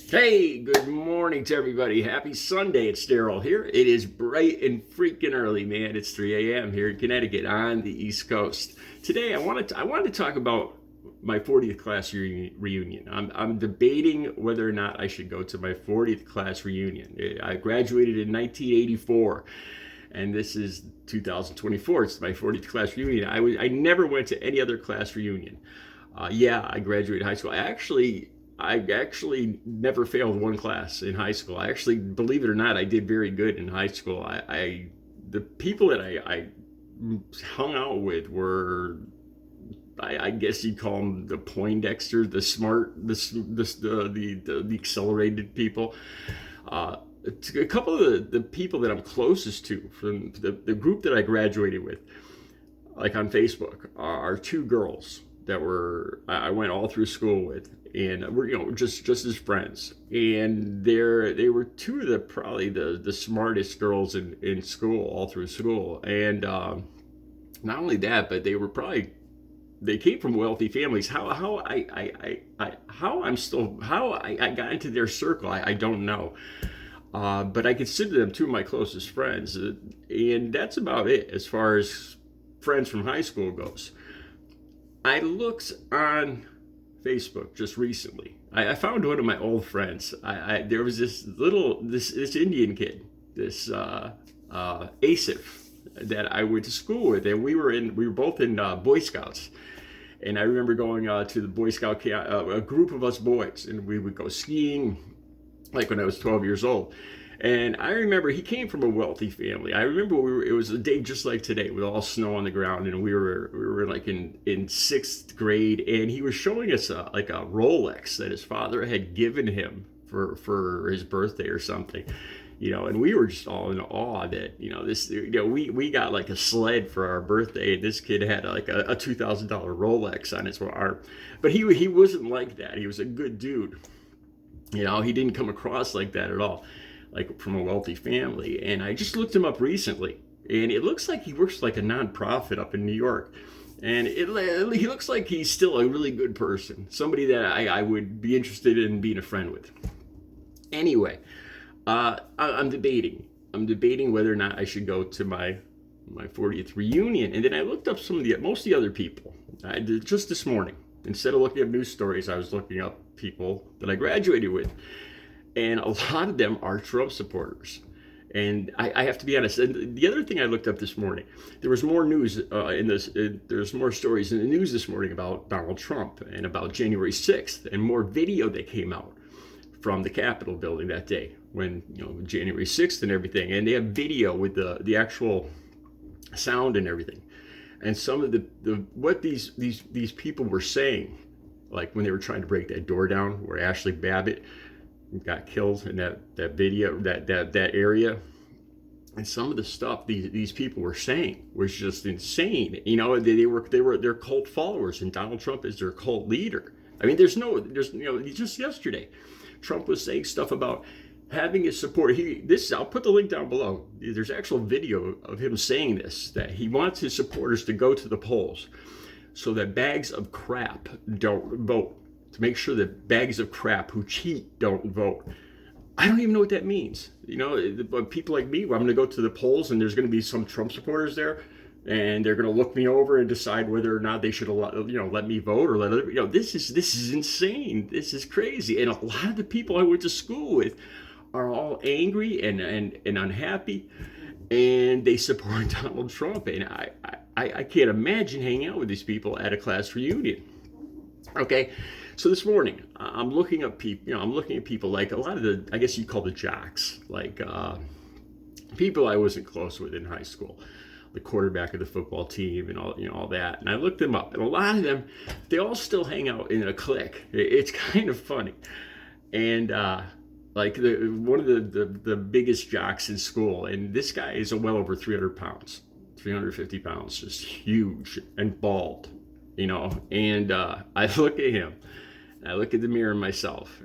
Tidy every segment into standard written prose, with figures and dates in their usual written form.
Hey, good morning to everybody. Happy Sunday. It's Daryl here. It is bright and freaking early, man. It's 3 a.m. here in Connecticut on the East Coast. Today, I wanted to talk about my 40th class reunion. I'm debating whether or not I should go to my 40th class reunion. I graduated in 1984, and this is 2024. It's my 40th class reunion. I never went to any other class reunion. I graduated high school. I actually never failed one class in high school. I actually, believe it or not, I did very good in high school. The people that I hung out with were, I guess you'd call them the Poindexter, the smart, the accelerated people. A couple of the people that I'm closest to from the group that I graduated with, like on Facebook, are two girls that I went all through school with, and we're just as friends. And they were two of the smartest girls in school, all through school. And not only that, but they came from wealthy families. How I got into their circle, I don't know. But I consider them two of my closest friends, and that's about it as far as friends from high school goes. I looked on Facebook just recently. I found one of my old friends. There was this Indian kid, this Asif, that I went to school with, and we were both in Boy Scouts. And I remember going to the Boy Scout camp, a group of us boys, and we would go skiing, like when I was 12 years old. And I remember he came from a wealthy family. I remember it was a day just like today with all snow on the ground, and we were like in sixth grade, and he was showing us a Rolex that his father had given him for his birthday or something. And we were just all in awe that, we got like a sled for our birthday, and this kid had like a $2,000 Rolex on his arm. But he wasn't like that. He was a good dude. He didn't come across like that at all, like from a wealthy family. And I just looked him up recently, and it looks like he works like a nonprofit up in New York. And he looks like he's still a really good person, somebody that I would be interested in being a friend with. Anyway, I'm debating whether or not I should go to my 40th reunion. And then I looked up most of the other people. I did just this morning. Instead of looking up news stories, I was looking up people that I graduated with. And a lot of them are Trump supporters. And I have to be honest. And the other thing I looked up this morning, there was more news there's more stories in the news this morning about Donald Trump and about January 6th, and more video that came out from the Capitol building that day when, January 6th and everything. And they have video with the actual sound and everything. And some of what these people were saying, like when they were trying to break that door down where Ashley Babbitt got killed in that video, that area. And some of the stuff these people were saying was just insane. They're cult followers, and Donald Trump is their cult leader. I mean, just yesterday, Trump was saying stuff about having his support. I'll put the link down below. There's actual video of him saying this, that he wants his supporters to go to the polls so that bags of crap don't vote, to make sure that bags of crap who cheat don't vote. I don't even know what that means. But people like me, I'm going to go to the polls, and there's going to be some Trump supporters there, and they're going to look me over and decide whether or not they should let me vote or this is insane. This is crazy. And a lot of the people I went to school with are all angry and unhappy, and they support Donald Trump. And I can't imagine hanging out with these people at a class reunion. Okay, so this morning I'm looking at people like a lot of I guess you'd call the jocks, like people I wasn't close with in high school, the quarterback of the football team and all that. And I looked them up, and a lot of them, they all still hang out in a clique. It's kind of funny. And like one of the biggest jocks in school, and this guy is well over 300 pounds, 350 pounds, just huge and bald. And I look at him, and I look at the mirror myself,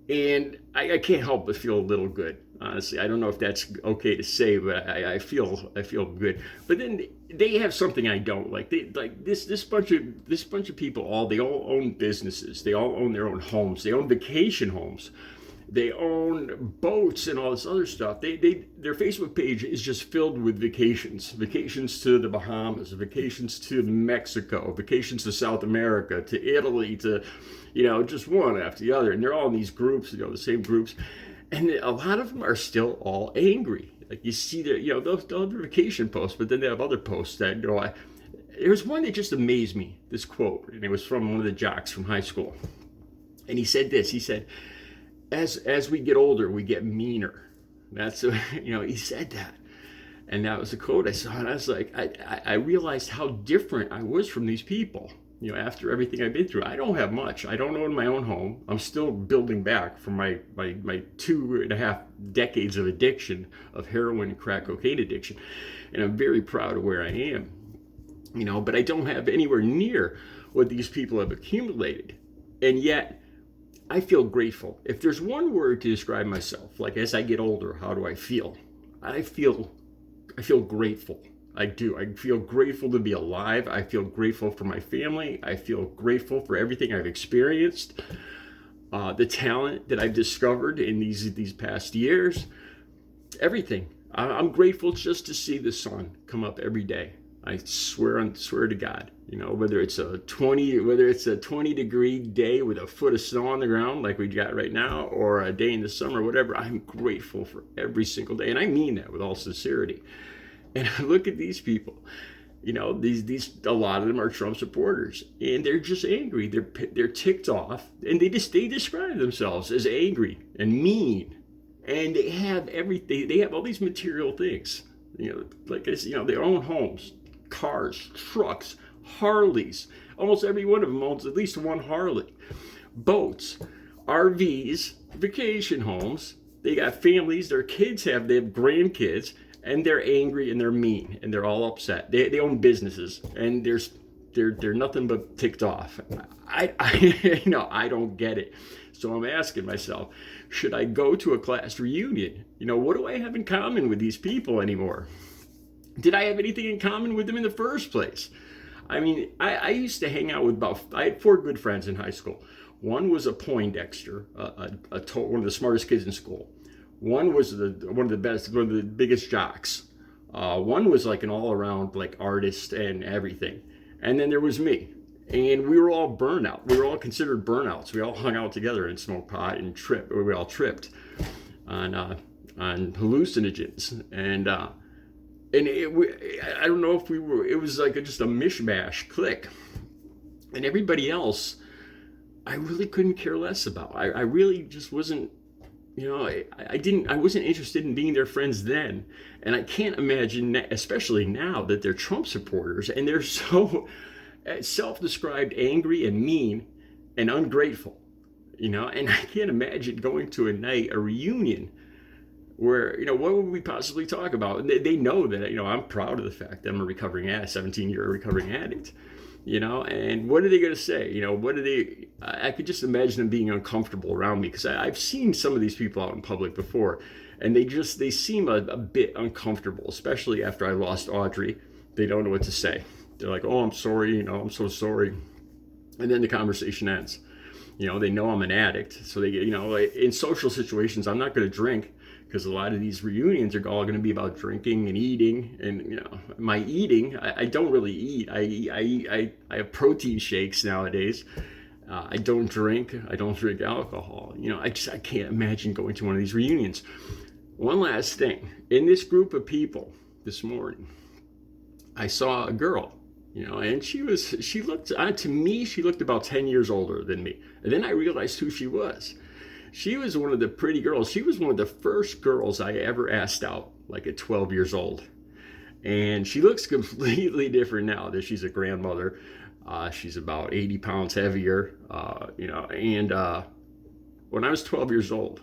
And I can't help but feel a little good. Honestly, I don't know if that's okay to say, but I feel good. But then they have something I don't like. They like this bunch of people. They all own businesses. They all own their own homes. They own vacation homes. They own boats and all this other stuff. Their Facebook page is just filled with vacations to the Bahamas, vacations to Mexico, vacations to South America, to Italy, to just one after the other. And they're all in these groups, the same groups. And a lot of them are still all angry. Like you see those other vacation posts, but then they have other posts that there's one that just amazed me. This quote, and it was from one of the jocks from high school, and he said this. He said, "As we get older, we get meaner." That's he said that, and that was the quote I saw, and I was like, I realized how different I was from these people. After everything I've been through, I don't have much. I don't own my own home. I'm still building back from my 2.5 decades of addiction, of heroin and crack cocaine addiction. And I'm very proud of where I am, but I don't have anywhere near what these people have accumulated. And yet, I feel grateful. If there's one word to describe myself, like as I get older, how do I feel? I feel grateful. I do. I feel grateful to be alive. I feel grateful for my family. I feel grateful for everything I've experienced, the talent that I've discovered in these past years, everything. I'm grateful just to see the sun come up every day. I swear to God, whether it's a 20 degree day with a foot of snow on the ground like we got right now, or a day in the summer, whatever, I'm grateful for every single day. And I mean that with all sincerity. And I look at these people, these a lot of them are Trump supporters, and they're just angry. They're ticked off, and they describe themselves as angry and mean, and they have everything. They have all these material things, like I said, their own homes, cars, trucks, Harleys. Almost every one of them owns at least one Harley, boats, RVs, vacation homes. They got families. They have grandkids. And they're angry and they're mean and they're all upset. They own businesses and they're nothing but ticked off. I don't get it. So I'm asking myself, should I go to a class reunion? What do I have in common with these people anymore? Did I have anything in common with them in the first place? I mean, I used to hang out with I had 4 good friends in high school. One was a Poindexter, one of the smartest kids in school. One was one of the biggest jocks. One was like an all-around like artist and everything. And then there was me. And we were all burnout. We were all considered burnouts. We all hung out together and smoked pot and tripped. We all tripped on hallucinogens. And I don't know if we were. It was like just a mishmash clique. And everybody else, I really couldn't care less about. I really just wasn't. I wasn't interested in being their friends then. And I can't imagine, especially now, that they're Trump supporters and they're so self-described angry and mean and ungrateful, and I can't imagine going to a reunion where, what would we possibly talk about? And they know that, I'm proud of the fact that I'm a 17-year recovering addict. And what are they going to say? I could just imagine them being uncomfortable around me because I've seen some of these people out in public before, and they seem a bit uncomfortable, especially after I lost Audrey. They don't know what to say. They're like, "Oh, I'm sorry, I'm so sorry." And then the conversation ends. They know I'm an addict. So they, in social situations, I'm not going to drink, because a lot of these reunions are all going to be about drinking and eating. And my eating, I don't really eat. I have protein shakes nowadays. I don't drink alcohol. I can't imagine going to one of these reunions. One last thing, in this group of people this morning, I saw a girl, and she looked about 10 years older than me. And then I realized who she was. She was one of the pretty girls. She was one of the first girls I ever asked out, like at 12 years old. And she looks completely different now that she's a grandmother. She's about 80 pounds heavier, and when I was 12 years old,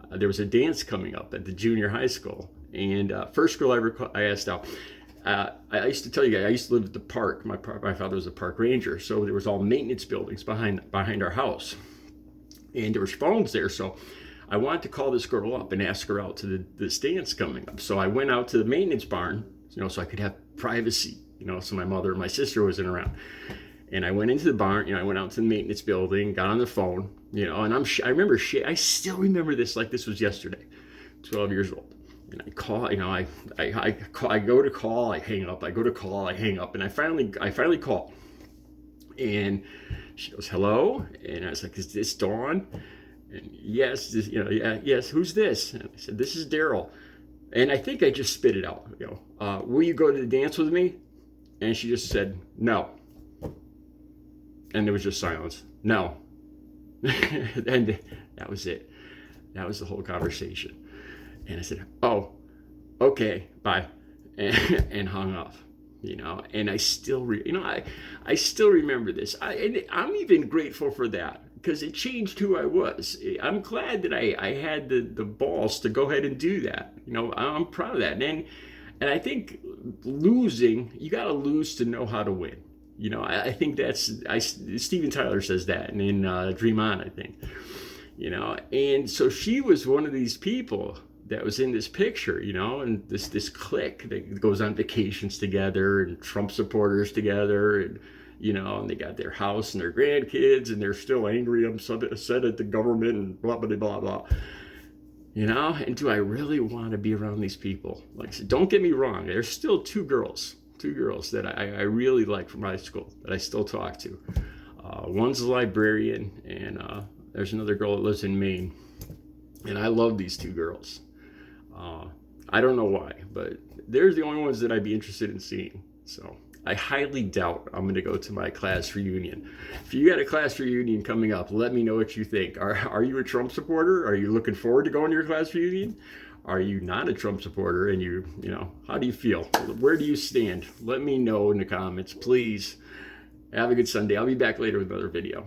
there was a dance coming up at the junior high school. And first girl I asked out. I used to tell you guys, I used to live at the park. My father was a park ranger, so there was all maintenance buildings behind our house. and there was phones there. So I wanted to call this girl up and ask her out to this dance coming up. So I went out to the maintenance barn, so I could have privacy, so my mother and my sister wasn't around. And I went into the barn, I went out to the maintenance building, got on the phone, and I still remember this like this was yesterday, 12 years old. And I call, I go to call, I hang up, I go to call, I hang up, and I finally call. And she goes, hello? And I was like, is this Dawn? And yes, yes, who's this? And I said, this is Daryl. And I think I just spit it out, will you go to the dance with me? And she just said, no. And there was just silence. No. And that was it. That was the whole conversation. And I said, oh, okay, bye. And hung up, and I still, I still remember this. I'm even grateful for that because it changed who I was. I'm glad that I had the balls to go ahead and do that. I'm proud of that. And I think losing, you got to lose to know how to win. I think Steven Tyler says that in Dream On, I think, and so she was one of these people that was in this picture, and this clique that goes on vacations together and Trump supporters together, and and they got their house and their grandkids, and they're still angry, upset at the government, and blah blah blah blah. And do I really want to be around these people? Like I said, don't get me wrong, there's still two girls that I really like from high school that I still talk to. One's a librarian, and there's another girl that lives in Maine, and I love these two girls. I don't know why, but they're the only ones that I'd be interested in seeing. So I highly doubt I'm going to go to my class reunion. If you got a class reunion coming up, let me know what you think. Are you a Trump supporter? Are you looking forward to going to your class reunion? Are you not a Trump supporter? And how do you feel? Where do you stand? Let me know in the comments, please. Have a good Sunday. I'll be back later with another video.